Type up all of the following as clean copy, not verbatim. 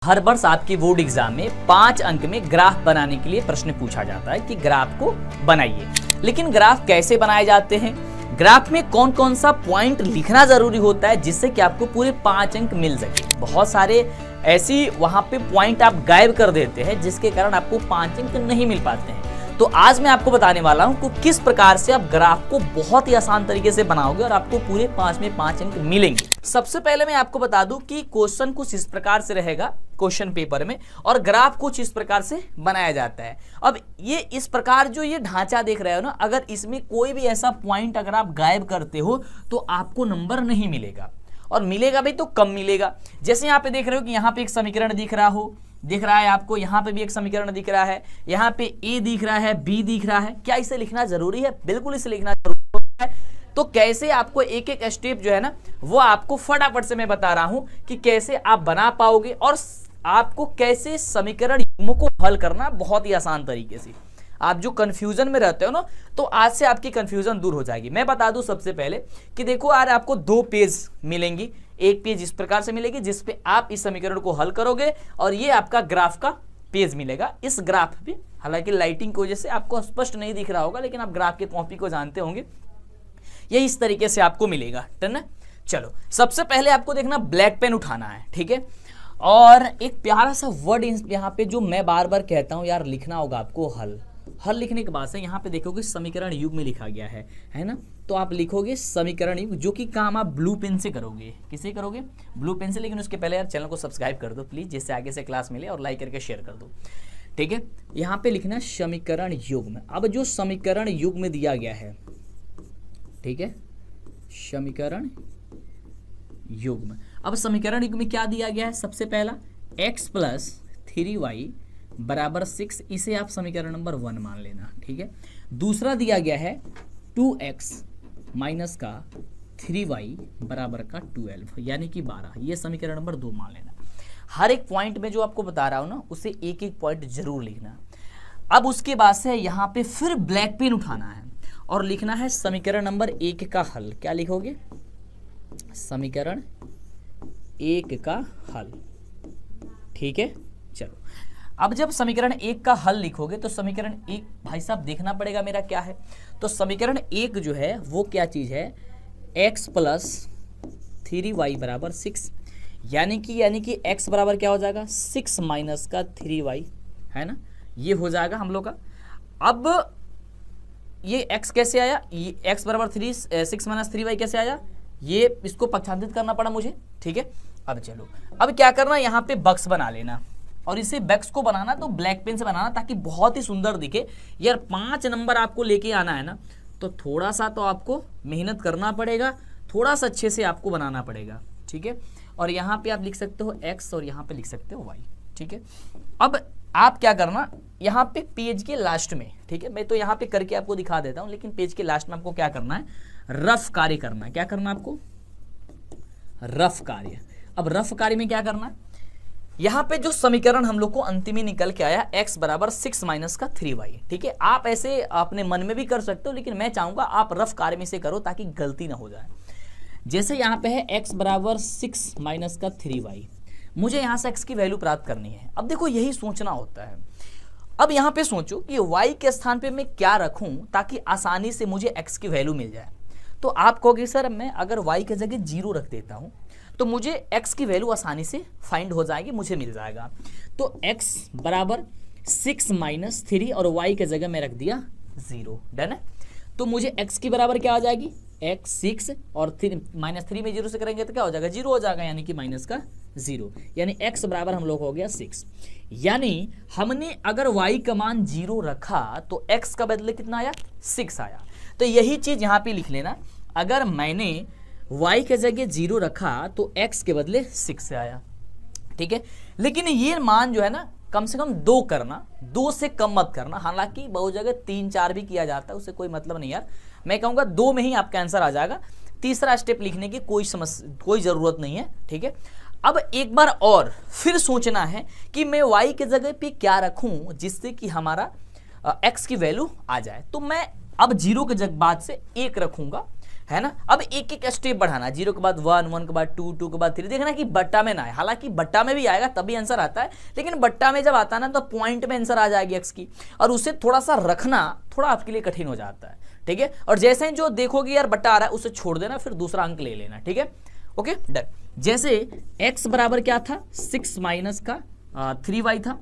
हर वर्ष आपके board exam में 5 अंक में ग्राफ बनाने के लिए प्रश्न पूछा जाता है कि ग्राफ को बनाइए। लेकिन ग्राफ कैसे बनाए जाते हैं, ग्राफ में कौन कौन सा पॉइंट लिखना जरूरी होता है जिससे कि आपको पूरे 5 अंक मिल सके। बहुत सारे ऐसी वहां पे पॉइंट आप गायब कर देते हैं जिसके कारण आपको 5 अंक नहीं मिल पाते हैं। तो आज मैं आपको बताने वाला हूं कि किस प्रकार से आप ग्राफ को बहुत ही आसान तरीके से बनाओगे और आपको पूरे 5 में 5 अंक मिलेंगे। सबसे पहले मैं आपको बता दूं कि क्वेश्चन कुछ इस प्रकार से रहेगा क्वेश्चन पेपर में और ग्राफ कुछ इस प्रकार से बनाया जाता है। अब ये इस प्रकार जो ये ढांचा देख रहे हो ना, अगर इसमें कोई भी ऐसा पॉइंट अगर आप गायब करते हो तो आपको नंबर नहीं मिलेगा और मिलेगा भी तो कम मिलेगा। जैसे यहाँ पे देख रहे हो कि यहाँ पे एक समीकरण दिख रहा है आपको, यहाँ पे भी एक समीकरण दिख रहा है, यहाँ पे ए दिख रहा है, बी दिख रहा है। क्या इसे लिखना जरूरी है? बिल्कुल इसे लिखना जरूरी है। तो कैसे आपको एक एक स्टेप जो है ना वो आपको फटाफट से मैं बता रहा हूं कि कैसे आप बना पाओगे और आपको कैसे समीकरण युग्मों को हल करना बहुत ही आसान तरीके से। आप जो कंफ्यूजन में रहते हो ना, तो आज से आपकी कंफ्यूजन दूर हो जाएगी। मैं बता दूं सबसे पहले कि देखो आज आपको 2 पेज मिलेंगी। एक पेज इस प्रकार से मिलेगी जिसपे आप इस समीकरण को हल करोगे और ये आपका ग्राफ का पेज मिलेगा। इस ग्राफ पे हालांकि लाइटिंग की वजह से आपको स्पष्ट नहीं दिख रहा होगा, लेकिन आप ग्राफ के कॉपी को जानते होंगे। ये इस तरीके से आपको मिलेगा। डन है? चलो सबसे पहले आपको देखना ब्लैक पेन उठाना है, ठीक है। और एक प्यारा सा वर्ड यहाँ पे जो मैं बार बार कहता हूँ यार, लिखना होगा आपको हल लिखने के बाद से यहाँ पे देखोगे समीकरण युग में लिखा गया है ना। तो आप लिखोगे समीकरण युग, जो कि काम आप ब्लू पेन से करोगे। किसे करोगे? ब्लू पेन से। लेकिन उसके पहले यार चैनल को सब्सक्राइब कर दो प्लीज, जिससे आगे से क्लास मिले, और लाइक करके शेयर कर दो, ठीक है। यहाँ पे लिखना समीकरण युग में। अब जो समीकरण युग में दिया गया है, ठीक है, समीकरण युग में। अब समीकरण युग में क्या दिया गया है? सबसे पहला x + 3y = 6, इसे आप समीकरण नंबर 1 मान लेना, ठीक है। दूसरा दिया गया है 2x - 3y = 12, यानी कि 12, ये समीकरण नंबर 2 मान लेना। हर एक पॉइंट में जो आपको बता रहा हूं ना, उसे एक एक पॉइंट जरूर लिखना। अब उसके बाद से यहाँ पे फिर ब्लैक पेन उठाना है और लिखना है समीकरण नंबर 1 का हल। क्या लिखोगे? समीकरण 1 का हल, ठीक है। चलो अब जब समीकरण 1 का हल लिखोगे तो समीकरण 1 भाई साहब देखना पड़ेगा मेरा क्या है। तो समीकरण 1 जो है वो क्या चीज है? x + 3y = 6, यानी कि x बराबर क्या हो जाएगा? 6 - 3y, है ना। ये हो जाएगा हम लोग का। अब ये x कैसे आया? ये x = 6 - 3y कैसे आया? ये इसको पक्षांतरित करना पड़ा मुझे, ठीक है। अब चलो, अब क्या करना, यहाँ पे बक्स बना लेना। और इसे बक्स को बनाना तो ब्लैक पेन से बनाना, ताकि बहुत ही सुंदर दिखे। यार 5 नंबर आपको लेके आना है ना, तो थोड़ा सा तो आपको मेहनत करना पड़ेगा, थोड़ा सा अच्छे से आपको बनाना पड़ेगा, ठीक है। और यहाँ पे आप लिख सकते हो x और यहाँ पे लिख सकते हो y, ठीक है। अब आप क्या करना, यहाँ पे पेज के लास्ट में, ठीक है, मैं तो यहाँ पे करके आपको दिखा देता हूँ, लेकिन पेज के लास्ट में आपको क्या करना है? रफ कार्य करना है। क्या करना है आपको? रफ कार्य। अब रफ कार्य में क्या करना है? यहाँ पे जो समीकरण हम लोग को अंतिम में निकल के आया x = 6 - 3y, ठीक है। आप ऐसे अपने मन में भी कर सकते हो, लेकिन मैं चाहूंगा आप रफ कार्य में से करो ताकि गलती ना हो जाए। जैसे यहाँ पे है x = 6 - 3y, मुझे यहाँ से x की वैल्यू प्राप्त करनी है। अब देखो यही सोचना होता है। अब यहाँ पे सोचो कि y के स्थान पे मैं क्या रखूं ताकि आसानी से मुझे x की वैल्यू मिल जाए। तो आप कहोगे सर मैं अगर y की जगह 0 रख देता हूं तो मुझे x की वैल्यू आसानी से फाइंड हो जाएगी, मुझे मिल जाएगा। तो x = 6 - 3 और y की जगह मैं रख दिया 0। डन है? तो मुझे x की बराबर क्या हो जाएगी? x 6 और 3 -3 में 0 से करेंगे तो क्या हो जाएगा? 0 हो जाएगा, यानी कि -0, यानी x बराबर हम लोग हो गया 6। यानी हमने अगर y का मान 0 रखा तो x का बदले कितना आया? 6 आया। तो यही चीज यहाँ पे लिख लेना, अगर मैंने y के जगह 0 रखा तो x के बदले 6 से आया, ठीक है। लेकिन ये मान जो है ना, कम से कम 2 करना, 2 से कम मत करना। हालांकि बहुत जगह 3 4 भी किया जाता है, उससे कोई मतलब नहीं यार। मैं कहूँगा 2 में ही आपका आंसर आ जाएगा। तीसरा स्टेप लिखने की कोई ज़रूरत नहीं है, ठीक है। अब एक बार और फिर सोचना है कि मैं y के जगह पे क्या रखूं जिससे कि हमारा x की वैल्यू आ जाए। तो मैं अब 0 के बाद से 1 रखूंगा, है ना। अब एक एक स्टेप बढ़ाना, 0 के बाद 1, 1 के बाद 2, 2 के बाद 3, देखना कि बट्टा में ना आए। हालांकि बट्टा में भी आएगा तभी आंसर आता है, लेकिन बट्टा में जब आता है ना तो पॉइंट में आंसर आ जाएगी एक्स की, और उसे थोड़ा सा रखना थोड़ा आपके लिए कठिन हो जाता है, ठीक है। और जैसे ही जो देखोगे यार बट्टा आ रहा है उसे छोड़ देना, फिर दूसरा अंक ले लेना, ठीक है, ओके डन। जैसे x बराबर क्या था, 6 माइनस का 3y था,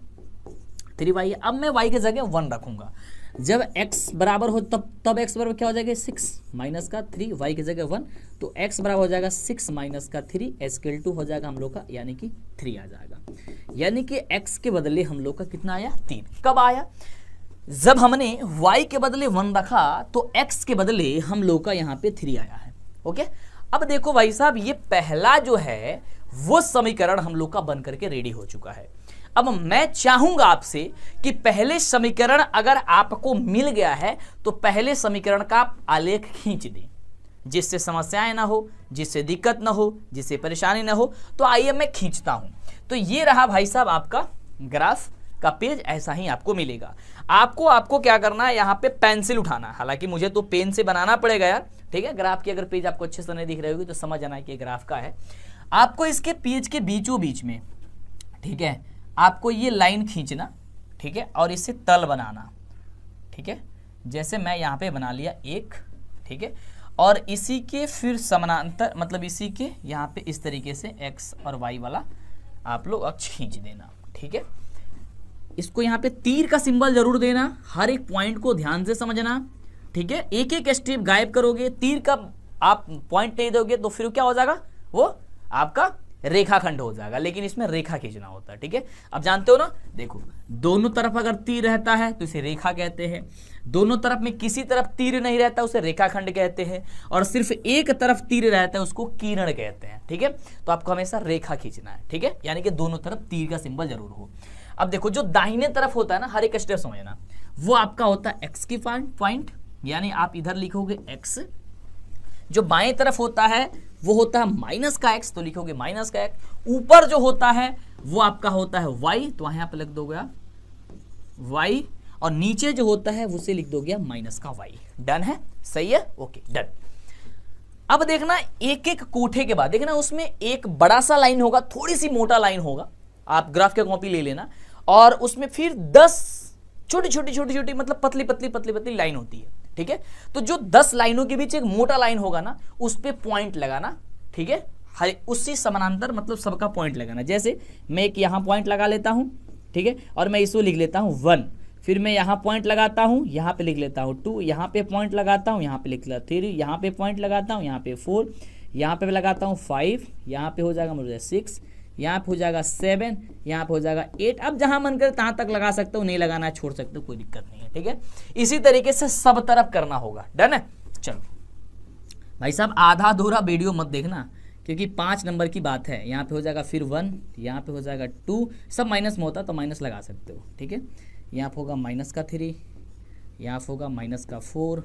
3y। अब मैं y की जगह 1 रखूंगा। जब x बराबर हो तब x बराबर क्या हो जाएगा, 6 माइनस का 3, y की जगह 1, तो x बराबर हो जाएगा 6 माइनस का 3, स्केल 2 हो जाएगा हम लोग का, यानी कि 3 आ जाएगा। यानी कि x के बदले हम लोग का कितना आया, 3। कब आया, जब हमने y के बदले 1 रखा तो x के बदले हम लोग का यहाँ पे 3 आया है, ओके। अब देखो भाई साहब, ये पहला जो है वो समीकरण हम लोग का बन करके रेडी हो चुका है। अब मैं चाहूंगा आपसे कि पहले समीकरण अगर आपको मिल गया है तो पहले समीकरण का आप आलेख खींच दें, जिससे समस्याएं ना हो, जिससे दिक्कत ना हो, जिससे परेशानी ना हो। तो आइए मैं खींचता हूं। तो ये रहा भाई साहब आपका ग्राफ का पेज, ऐसा ही आपको मिलेगा। आपको क्या करना है, यहाँ पे पेंसिल उठाना है। हालांकि मुझे तो पेन से बनाना पड़ेगा यार, ठीक है। ग्राफ की अगर पेज आपको अच्छे से नहीं दिख रही होगी तो समझ आना कि ग्राफ का है। आपको इसके पेज के बीचों बीच में, ठीक है, आपको ये लाइन खींचना, ठीक है, और इसे तल बनाना, ठीक है। जैसे मैं यहाँ पे बना लिया एक, ठीक है, और इसी के फिर समानांतर, मतलब इसी के यहाँ पे इस तरीके से x और y वाला आप लोग अक्ष खींच देना, ठीक है। इसको यहाँ पे तीर का सिंबल जरूर देना, हर एक पॉइंट को ध्यान से समझना, ठीक है। एक एक स्टेप गायब करोगे, तीर का आप पॉइंट नहीं दोगे तो फिर क्या हो जाएगा, वो आपका रेखाखंड हो जाएगा, लेकिन इसमें रेखा खींचना होता है, ठीक है। अब जानते हो ना, देखो दोनों तरफ अगर तीर रहता है तो इसे रेखा कहते हैं, दोनों तरफ में किसी तरफ तीर नहीं रहता उसे रेखाखंड कहते हैं, और सिर्फ एक तरफ तीर रहता है उसको किरण कहते हैं, ठीक है। तो आपको हमेशा रेखा खींचना है, ठीक है, यानी कि दोनों तरफ तीर का सिंबल जरूर हो। अब देखो जो दाहिने तरफ होता है ना, हर एक स्टेप समझना, वो आपका होता है एक्स की पॉइंट, यानी आप इधर लिखोगे x। जो बाएं तरफ होता है वो होता है माइनस का x, तो लिखोगे माइनस का x। ऊपर जो होता है वो आपका होता है y, तो वहां पे लिख दोगे आप y, और नीचे जो होता है उसे लिख दोगे माइनस का y। डन है, सही है, ओके डन। अब देखना एक एक कोठे के बाद देखना उसमें एक बड़ा सा लाइन होगा, थोड़ी सी मोटा लाइन होगा, आप ग्राफ की कॉपी ले लेना, और उसमें फिर 10 छोटी छोटी मतलब पतली लाइन होती है, ठीक है। तो जो 10 लाइनों के बीच एक मोटा लाइन होगा ना, उस पे पॉइंट लगाना, ठीक है, हर उसी समानांतर मतलब सबका पॉइंट लगाना। जैसे मैं एक यहाँ पॉइंट लगा लेता हूँ, ठीक है, और मैं इसको लिख लेता हूँ 1, फिर मैं यहाँ पॉइंट लगाता हूँ, यहाँ पे लिख लेता हूँ 2, यहाँ पे पॉइंट लगाता हूँ, यहाँ पे लिख लेता 3, यहाँ पे पॉइंट लगाता हूँ, यहाँ पे 4, यहाँ पे लगाता हूँ 5, यहाँ पे हो जाएगा मुझे 6, यहाँ पे हो जाएगा 7, यहाँ पे हो जाएगा 8। अब जहां मन करे तहां तक लगा सकते हो, नहीं लगाना है छोड़ सकते हो, कोई दिक्कत नहीं है, ठीक है। इसी तरीके से सब तरफ करना होगा, डन है। चलो भाई साहब, आधा अधूरा वीडियो मत देखना, क्योंकि 5 नंबर की बात है। यहाँ पे हो जाएगा फिर 1, यहाँ पे हो जाएगा 2, सब माइनस में होता तो माइनस लगा सकते हो, ठीक है। यहाँ पे होगा माइनस का 3, यहाँ पे होगा माइनस का 4,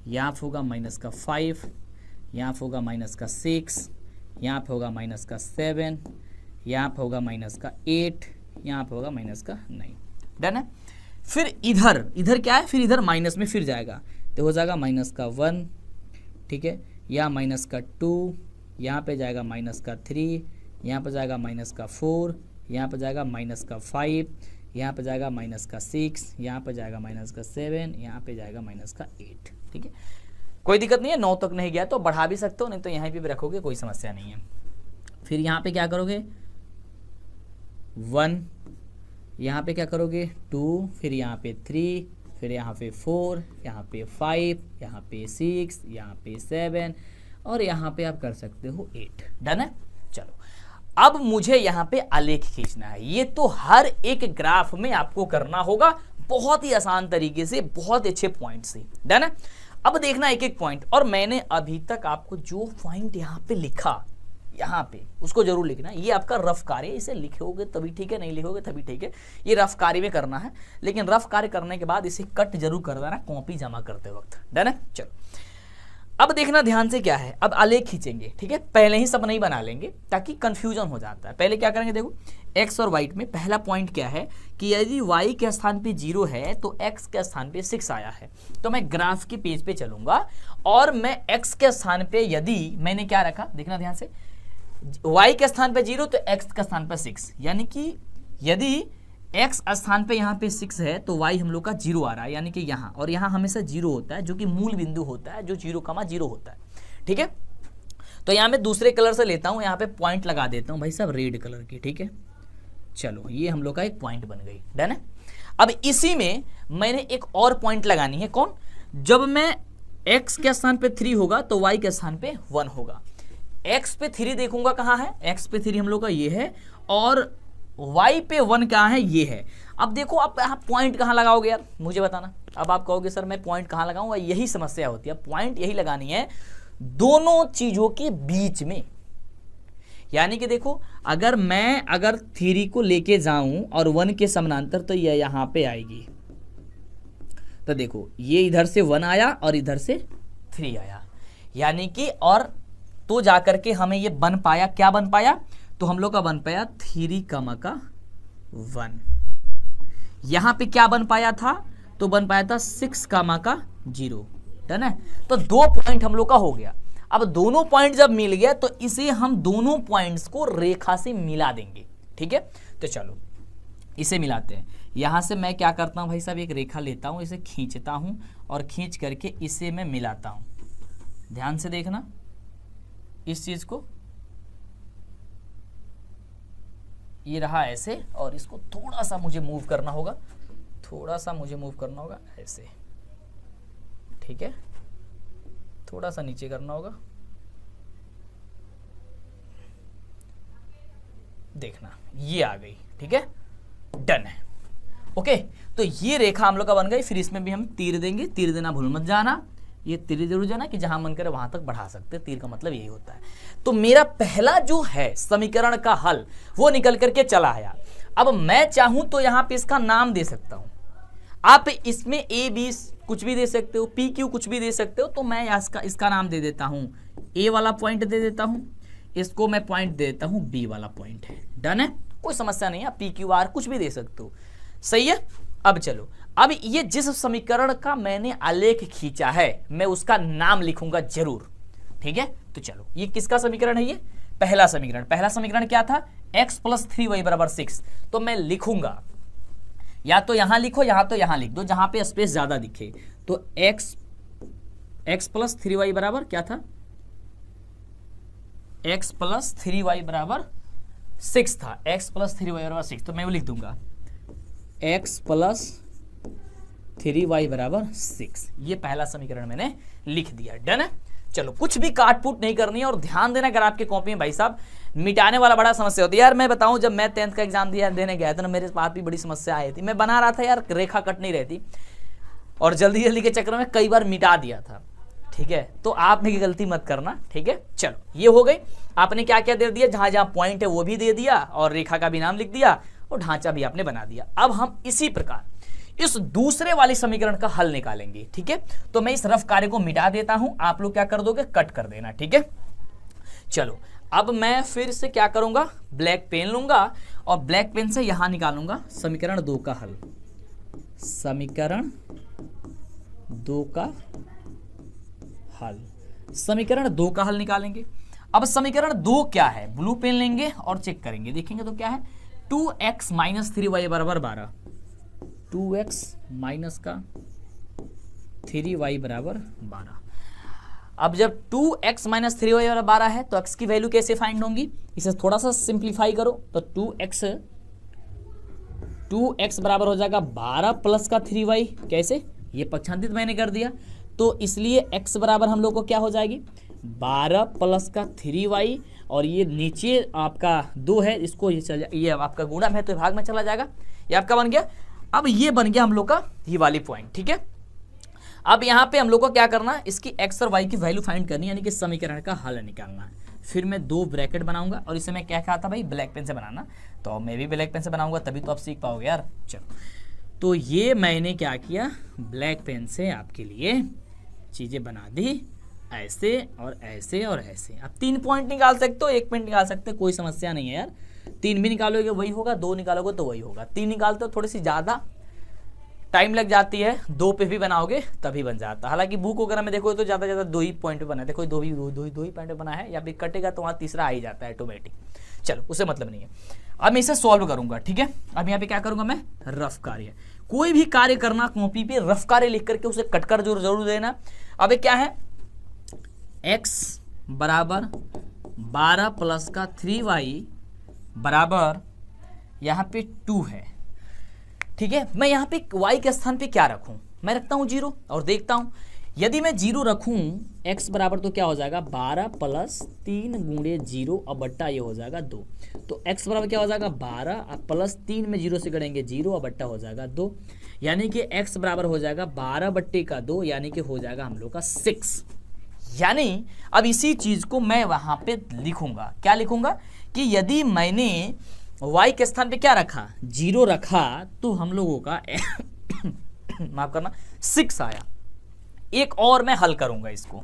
यहाँ पे होगा माइनस का 5, यहाँ पे होगा माइनस का 6, यहाँ पे होगा माइनस का 7, यहाँ पे होगा माइनस का 8, यहाँ पे होगा माइनस का 9। डन है। फिर इधर क्या है, फिर इधर माइनस में फिर जाएगा, तो हो जाएगा माइनस का 1, ठीक है, या माइनस का 2, यहाँ पे जाएगा माइनस का 3, यहाँ पे जाएगा माइनस का 4, यहाँ पे जाएगा माइनस का 5, यहाँ पे जाएगा माइनस का 6, यहाँ पे जाएगा माइनस का 7, यहाँ पे जाएगा माइनस का 8, ठीक है। कोई दिक्कत नहीं है, 9 तक नहीं गया तो बढ़ा भी सकते हो, नहीं तो यहाँ पे भी रखोगे, कोई समस्या नहीं है। फिर यहाँ पे क्या करोगे 1, यहाँ पे क्या करोगे 2, फिर यहाँ पे 3, फिर यहाँ पे 4, यहाँ पे 5, यहाँ पे 6, यहाँ पे 7, और यहाँ पे आप कर सकते हो 8। डन है। चलो अब मुझे यहाँ पे आलेख खींचना है। ये तो हर एक ग्राफ में आपको करना होगा बहुत ही आसान तरीके से, बहुत अच्छे पॉइंट से। डन है। अब देखना एक एक पॉइंट, और मैंने अभी तक आपको जो पॉइंट यहाँ पे लिखा, यहाँ पे उसको जरूर लिखना। ये आपका रफ कार्य, इसे लिखोगे तभी ठीक है, नहीं लिखोगे तभी ठीक है। ये रफ कार्य में करना है, लेकिन रफ कार्य करने के बाद इसे कट जरूर कर देना कॉपी जमा करते वक्त। डन है। चलो अब देखना ध्यान से क्या है, अब आलेख खींचेंगे, ठीक है, पहले ही सब नहीं बना लेंगे ताकि कंफ्यूजन हो जाता है। पहले क्या करेंगे, देखो x और y में पहला पॉइंट क्या है कि यदि y के स्थान पे 0 है तो x के स्थान पे 6 आया है, तो मैं ग्राफ के पेज पे चलूंगा और मैं x के स्थान पे यदि मैंने क्या रखा, देखना ध्यान से, y के स्थान पे 0 तो x के स्थान पे 6, यानी कि यदि x स्थान पे यहाँ पे 6 है तो y हम लोग का 0 आ रहा है, यानी कि यहाँ, और यहाँ हमेशा 0 होता है जो कि मूल बिंदु होता है, जो 0,0 होता है, ठीक है। तो यहाँ मैं दूसरे कलर से लेता हूँ, यहाँ पे पॉइंट लगा देता हूँ भाई साहब रेड कलर की, ठीक है। चलो ये हम लोग का एक पॉइंट बन गई, डन है। अब इसी में मैंने एक और पॉइंट लगानी है, कौन, जब मैं x के स्थान पे 3 होगा तो y के स्थान पे 1 होगा। x पे 3 देखूंगा कहाँ है, x पे 3 हम लोग का ये है और y पे 1 कहाँ है, ये है। अब देखो आप यहाँ पॉइंट कहाँ लगाओगे यार, मुझे बताना। अब आप कहोगे सर मैं पॉइंट कहाँ लगाऊंगा, यही समस्या होती है। पॉइंट यही लगानी है दोनों चीजों के बीच में, यानी कि देखो अगर 3 को लेके जाऊं और 1 के समानांतर तो ये यहां पे आएगी, तो देखो ये इधर से 1 आया और इधर से 3 आया, यानी कि और तो जाकर के हमें ये बन पाया, क्या बन पाया, तो हम लोग का बन पाया 3,1। यहां पे क्या बन पाया था, तो बन पाया था 6,0, डन है। तो 2 पॉइंट हम लोग का हो गया। अब दोनों पॉइंट जब मिल गया तो इसे हम दोनों पॉइंट्स को रेखा से मिला देंगे, ठीक है। तो चलो इसे मिलाते हैं। यहां से मैं क्या करता हूं भाई साहब, एक रेखा लेता हूं, इसे खींचता हूं और खींच करके इसे मैं मिलाता हूं। ध्यान से देखना इस चीज को, ये रहा ऐसे, और इसको थोड़ा सा मुझे मूव करना होगा, ऐसे, ठीक है, थोड़ा सा नीचे करना होगा, देखना ये आ गई, ठीक है, डन है, ओके। तो ये रेखा हम लोग का बन गई। फिर इसमें भी हम तीर देंगे, तीर देना भूल मत जाना, ये तीर जरूर जाना कि जहां मन करे वहां तक बढ़ा सकते हैं, तीर का मतलब यही होता है। तो मेरा पहला जो है समीकरण का हल वो निकल करके चला आया। अब मैं चाहूं तो यहां पे इसका नाम दे सकता हूं, आप इसमें ए बी कुछ भी दे सकते हो, पी क्यू कुछ भी दे सकते हो। तो मैं इसका नाम दे देता हूं, ए वाला पॉइंट दे देता हूं, इसको मैं पॉइंट दे देता हूं बी वाला पॉइंट है, डन है, कोई समस्या नहीं है। पी क्यू आर कुछ भी दे सकते हो, सही है। अब चलो, अब ये जिस समीकरण का मैंने आलेख खींचा है मैं उसका नाम लिखूंगा जरूर, ठीक है। तो चलो ये किसका समीकरण है, ये पहला समीकरण क्या था, x + 3y = 6। तो मैं लिखूंगा, या तो यहां लिखो या तो यहां लिख दो जहां पे स्पेस ज्यादा दिखे। तो x + 3y बराबर क्या था, x + 3y = 6 था, x + 3y = 6। तो मैं वो लिख दूंगा x + 3y = 6। ये पहला समीकरण मैंने लिख दिया, डन है। चलो कुछ भी काटपुट नहीं करनी है। और ध्यान देना अगर आपके कॉपी में भाई साहब मिटाने वाला बड़ा समस्या होती है यार। मैं बताऊं जब मैं 10th का एग्जाम देने गया था ना, मेरे पास भी बड़ी समस्या आई थी। मैं बना रहा था यार, रेखा कट नहीं रहती और जल्दी जल्दी के चक्कर में कई बार मिटा दिया था, ठीक है। तो आप भी गलती मत करना, ठीक है। चलो ये हो गई, आपने क्या क्या दे दिया, जहां जहां पॉइंट है वो भी दे दिया और रेखा का भी नाम लिख दिया और ढांचा भी आपने बना दिया। अब हम इसी प्रकार इस दूसरे वाले समीकरण का हल निकालेंगे, ठीक है। तो मैं इस रफ कार्य को मिटा देता हूं, आप लोग क्या कर दोगे, कट कर देना, ठीक है। चलो अब मैं फिर से क्या करूंगा, ब्लैक पेन लूंगा और ब्लैक पेन से यहां निकालूंगा समीकरण 2 का हल। समीकरण 2 का हल निकालेंगे। अब समीकरण 2 क्या है, ब्लू पेन लेंगे और चेक करेंगे, देखेंगे तो क्या है, 2x - 3y = 12। 2x - 3y = 12। अब जब 2x - 3y = 12 है तो x की वैल्यू कैसे फाइंड होंगी, इसे थोड़ा सा सिंप्लीफाई करो। तो 2x बराबर हो जाएगा 12 + का 3y। कैसे, ये पक्षांतरित मैंने कर दिया, तो इसलिए x बराबर हम लोग को क्या हो जाएगी, 12 + का 3y, और ये नीचे आपका 2 है, इसको ये आपका गुणा है तो भाग में चला जाएगा, ये आपका बन गया। अब ये बन गया हम लोग का ये वाली पॉइंट, ठीक है। अब यहाँ पे हम लोग को क्या करना है, इसकी x और y की वैल्यू फाइंड करनी है, यानी कि समीकरण का हल निकालना है। फिर मैं 2 ब्रैकेट बनाऊंगा और इसे मैं क्या कहा था भाई, ब्लैक पेन से बनाना। तो मैं भी ब्लैक पेन से बनाऊंगा तभी तो आप सीख पाओगे यार। चलो तो ये मैंने क्या किया, ब्लैक पेन से आपके लिए चीज़ें बना दी ऐसे और ऐसे और ऐसे। अब 3 पॉइंट निकाल सकते हो, 1 पॉइंट निकाल सकते हो, कोई समस्या नहीं है यार। 3 भी निकालोगे वही होगा, 2 निकालोगे तो वही होगा। 3 निकालते हो थोड़ी सी ज़्यादा टाइम लग जाती है, 2 पे भी बनाओगे तभी बन जाता। हालांकि बुक वगैरह में देखो तो ज़्यादा से ज़्यादा 2 ही पॉइंट पे बना है, देखो दो ही पॉइंट पे बना है, या फिर कटेगा तो वहाँ तीसरा आ ही जाता है ऑटोमेटिक। चलो उससे मतलब नहीं है। अब मैं इसे सॉल्व करूंगा, ठीक है। अब यहाँ पे क्या करूंगा मैं, रफ कार्य। कोई भी कार्य करना कॉपी पे रफ कार्य लिख करके उसे कट कर जरूर देना। अब क्या है, x बराबर 12 प्लस का 3y बराबर यहाँ पे 2 है, ठीक है। मैं यहाँ पे y के स्थान पे क्या रखूं, मैं रखता हूँ 0 और देखता हूँ। यदि मैं 0 रखूं x बराबर तो क्या हो जाएगा 12 प्लस 3 गुणे 0 और बट्टा ये हो जाएगा 2। तो x बराबर क्या हो जाएगा 12 और प्लस 3 में 0 से करेंगे 0 और बट्टा हो जाएगा 2, यानी कि x बराबर हो जाएगा 12 बट्टे का 2, यानी कि हो जाएगा हम लोग का 6। यानी अब इसी चीज को मैं वहां पे लिखूंगा, क्या लिखूंगा कि यदि मैंने y के स्थान पे क्या रखा 0 रखा तो हम लोगों का माफ करना 6 आया। एक और मैं हल करूंगा इसको।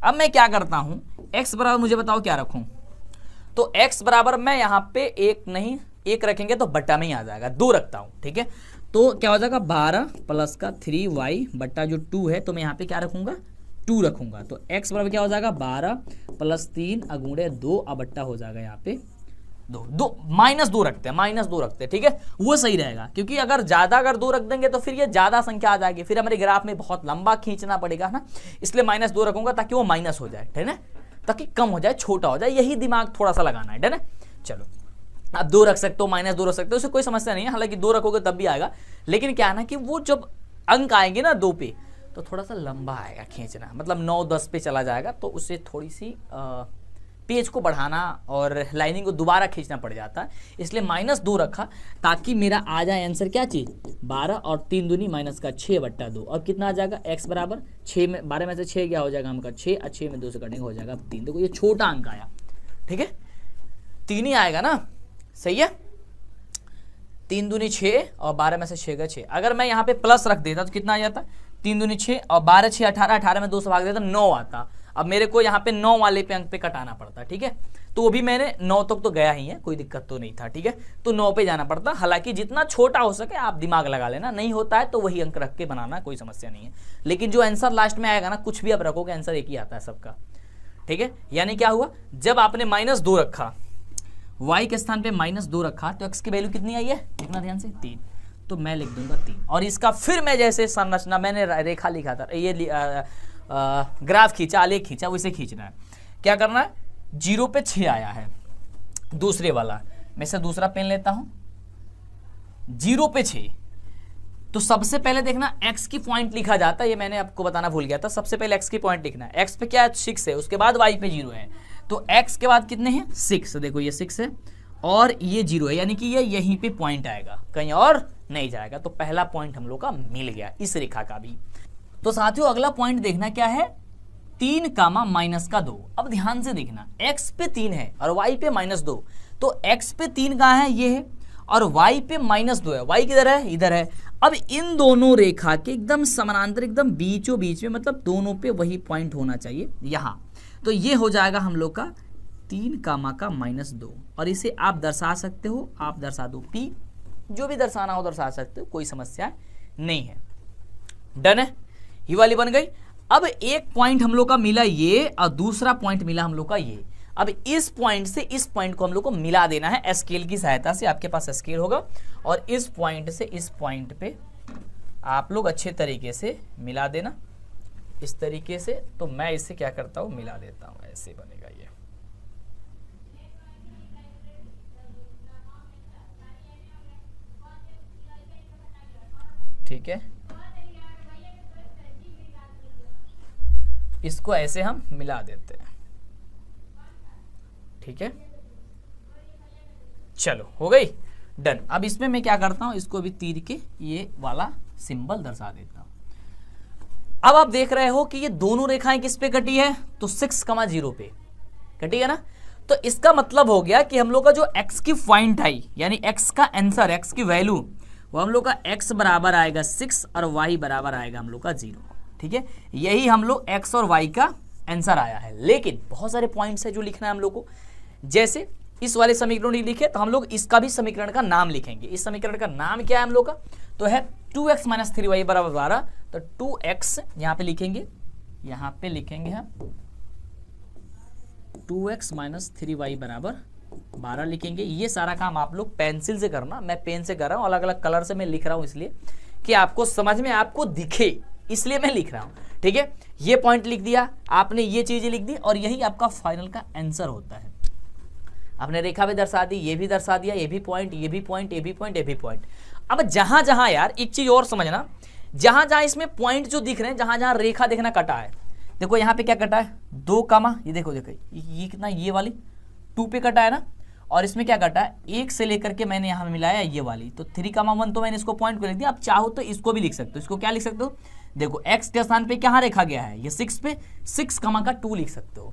अब मैं क्या करता हूं, x बराबर मुझे बताओ क्या रखूं, तो x बराबर मैं यहां पे 1 रखेंगे तो बट्टा में ही आ जाएगा, 2 रखता हूं, ठीक है। तो क्या हो जाएगा 12 प्लस का 3y बट्टा जो 2 है, तो मैं यहाँ पे क्या रखूंगा 2 रखूंगा। तो x बराबर क्या हो जाएगा 12 प्लस 3 अगुणे 2 और बट्टा हो जाएगा यहाँ पे 2 -2 रखते हैं, ठीक है, वो सही रहेगा। क्योंकि अगर 2 रख देंगे तो फिर ये ज्यादा संख्या आ जाएगी, फिर हमारे ग्राफ में बहुत लंबा खींचना पड़ेगा ना, इसलिए -2 रखूंगा ताकि वो माइनस हो जाए, ठीक है, ताकि कम हो जाए, छोटा हो जाए। यही दिमाग थोड़ा सा लगाना है, ठीक है। चलो अब 2 रख सकते हो, -2 रख सकते हो, उससे कोई समस्या नहीं है। हालांकि 2 रखोगे तब भी आएगा, लेकिन क्या है ना कि वो जब अंक आएंगे ना 2 पे तो थोड़ा सा लंबा आएगा खींचना, मतलब 9-10 पे चला जाएगा, तो उससे थोड़ी सी पेज को बढ़ाना और लाइनिंग को दोबारा खींचना पड़ जाता है। इसलिए -2 रखा ताकि मेरा आ जाए आंसर क्या चीज 12 और 3 दूनी -6 बट्टा 2, और कितना आ जाएगा x बराबर 6 में 12 में से 6 क्या हो जाएगा हमका 6 और 6 में 2 से कटेंगे हो जाएगा 3। देखो ये छोटा अंक आया, ठीक है, 3 ही आएगा ना, सही है। 3 दूनी 6 और 12 में से 6 का 6। अगर मैं यहाँ पे प्लस रख देता तो कितना आ जाता, 3 दूनी 6 और 12 6 18, 18 में 2 से भाग देता 9 आता। अब मेरे को यहाँ पे 9 वाले पे अंक पे कटाना पड़ता, ठीक है, तो वो भी मैंने 9 तक तो गया ही है, कोई दिक्कत तो नहीं था, ठीक है, तो 9 पे जाना पड़ता। हालांकि जितना छोटा हो सके आप दिमाग लगा लेना, नहीं होता है तो वही अंक रख के बनाना, कोई समस्या नहीं है। लेकिन जो आंसर लास्ट में आएगा ना, कुछ भी आप रखोगे आंसर एक ही आता है सबका, ठीक है। यानी क्या हुआ, जब आपने -2 रखा, y के स्थान पे -2 रखा, तो x की वैल्यू कितनी आई है, देखना ध्यान से 3, तो मैं लिख दूंगा 3। और इसका फिर मैं जैसे संरचना मैंने रेखा लिखा था, ये ग्राफ खींचा, आलेख खींचा, वैसे खींचना है। क्या करना है, 0 पे 6 आया है, दूसरे वाला मैं से दूसरा पेन लेता हूं, 0 पे 6, तो सबसे पहले देखना x की पॉइंट लिखा जाता है, ये मैंने आपको बताना भूल गया था। सबसे पहले x की पॉइंट लिखना है, x पे क्या है 6 है, उसके बाद y पे 0 है, तो x के बाद कितने हैं 6, देखो ये 6 है और ये 0 है, यानी कि ये यहीं पे पॉइंट आएगा, कहीं और नहीं जाएगा। तो पहला पॉइंट हम लोग का मिल गया इस रेखा का भी। तो साथियों अगला पॉइंट देखना क्या है, 3 -2। अब ध्यान से देखना, x पे 3 है और y पे -2, तो x पे 3 कहाँ है, ये है, और y पे -2 है। y किधर है, इधर है। अब इन दोनों रेखा के एकदम समानांतर, एकदम बीचों बीच में, मतलब दोनों पे वही पॉइंट होना चाहिए यहाँ। तो ये हो जाएगा हम लोग का 3 -2, और इसे आप दर्शा सकते हो, आप दर्शा दो p, जो भी दर्शाना हो दर्शा सकते हो, कोई समस्या नहीं है। डन है, ये वाली बन गई। अब एक पॉइंट हम लोग का मिला ये, और दूसरा पॉइंट मिला हम लोग का ये। अब इस पॉइंट से इस पॉइंट को हम लोग को मिला देना है स्केल की सहायता से। आपके पास स्केल होगा और इस पॉइंट से इस पॉइंट पे आप लोग अच्छे तरीके से मिला देना, इस तरीके से। तो मैं इसे क्या करता हूं, मिला देता हूं, ऐसे बनेगा ये, ठीक है। इसको ऐसे हम मिला देते हैं, ठीक है। चलो हो गई, डन। अब इसमें मैं क्या करता हूं, इसको भी तीर के ये वाला सिंबल दर्शा देता हूं। अब आप देख रहे हो कि ये दोनों रेखाएं किस पे कटी है, तो 6,0 पे कटी है ना। तो इसका मतलब हो गया कि हम लोग का जो x की पॉइंट आई, यानी x का आंसर, x की वैल्यू, वो हम लोग का x बराबर आएगा 6 और y बराबर आएगा हम लोग का 0, ठीक है। यही हम लोग x और y का आंसर आया है। लेकिन बहुत सारे पॉइंट्स है जो लिखना है हम लोग को। जैसे इस वाले समीकरण ही लिखे तो हम लोग इसका भी समीकरण का नाम लिखेंगे। इस समीकरण का नाम क्या है हम लोग का, तो है 2x - 3y बराबर 12। तो 2x यहां पे लिखेंगे, यहां पे लिखेंगे हम 2x - 3y बराबर 12 लिखेंगे। ये सारा काम आप लोग पेंसिल से करना, मैं पेन से कर रहा हूं, अलग अलग कलर से मैं लिख रहा हूं इसलिए कि आपको समझ में, आपको दिखे, इसलिए मैं लिख रहा हूं। ठीक है, ये पॉइंट लिख दिया आपने, ये चीजें लिख दी और यही आपका फाइनल का आंसर होता है। आपने रेखा भी दर्शा दी, ये भी दर्शा दिया, ये भी पॉइंट, ये भी पॉइंट, ये भी पॉइंट, ये भी पॉइंट। अब जहां जहां यार एक चीज और समझना, जहां जहां इसमें पॉइंट जो दिख रहे हैं, जहां जहां रेखा देखना कटा है, देखो यहाँ पे क्या कटा है 2 कामा, ये देखो देखो ये कितना, ये वाली 2 पे कटा है ना, और इसमें क्या कटा है 1 से लेकर के मैंने यहाँ मिलाया ये वाली, तो 3,1 तो मैंने इसको पॉइंट को लिख दिया। आप चाहो तो इसको भी लिख सकते हो। इसको क्या लिख सकते हो, देखो x के स्थान पे क्या रेखा गया है, ये 6 पे 6,2 लिख सकते हो।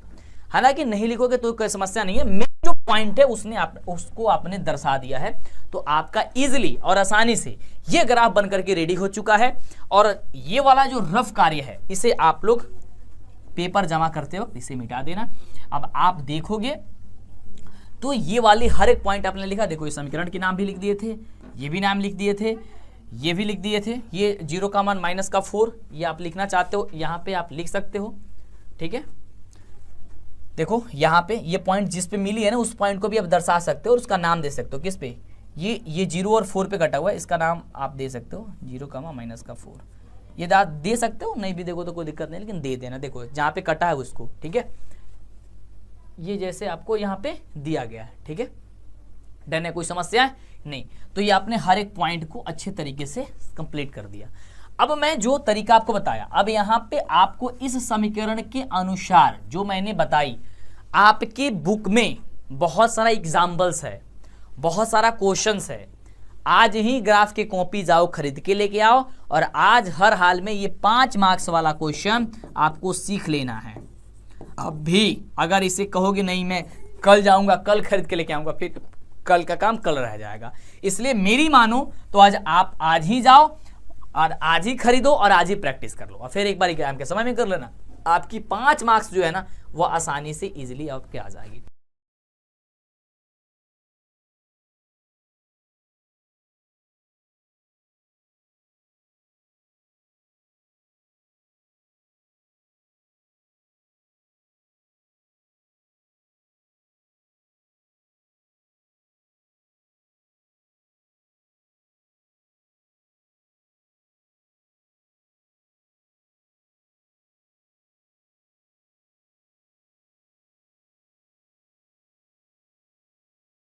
हालांकि नहीं लिखोगे तो कोई समस्या नहीं है, मेन जो पॉइंट है उसको आपने दर्शा दिया है, तो आपका इजीली और आसानी से ये ग्राफ बनकर के रेडी हो चुका है। और ये वाला जो रफ कार्य है इसे आप लोग पेपर जमा करते वक्त इसे मिटा देना। अब आप देखोगे तो ये वाली हर एक पॉइंट आपने लिखा, देखो इस समीकरण के नाम भी लिख दिए थे, ये भी नाम लिख दिए थे, ये भी लिख दिए थे, ये 0 का मान -4 ये आप लिखना चाहते हो यहाँ पे आप लिख सकते हो। ठीक है, देखो यहाँ पे ये पॉइंट जिस पे मिली है ना, उस पॉइंट को भी आप दर्शा सकते हो और उसका नाम दे सकते हो। किस पे, ये 0 और 4 पे कटा हुआ है, इसका नाम आप दे सकते हो 0, -4 ये दे सकते हो। नहीं भी देखो तो कोई दिक्कत नहीं, लेकिन दे देना। देखो जहाँ पे कटा है उसको, ठीक है, ये जैसे आपको यहाँ पे दिया गया है। ठीक है, डन है, कोई समस्या है नहीं। तो ये आपने हर एक पॉइंट को अच्छे तरीके से कंप्लीट कर दिया। अब मैं जो तरीका आपको बताया, अब यहाँ पे आपको इस समीकरण के अनुसार जो मैंने बताई, आपके बुक में बहुत सारा एग्जाम्पल्स है, बहुत सारा क्वेश्चंस है। आज ही ग्राफ की कॉपी जाओ खरीद के लेके आओ और आज हर हाल में ये 5 मार्क्स वाला क्वेश्चन आपको सीख लेना है। अब भी अगर इसे कहोगे नहीं मैं कल जाऊंगा, कल खरीद के लेके आऊंगा, फिर कल का काम कल रह जाएगा। इसलिए मेरी मानो तो आज ही जाओ और आज ही खरीदो और आज ही प्रैक्टिस कर लो और फिर एक बार एग्जाम के समय में कर लेना। आपकी 5 मार्क्स जो है ना वो आसानी से इजीली आपके आ जाएगी।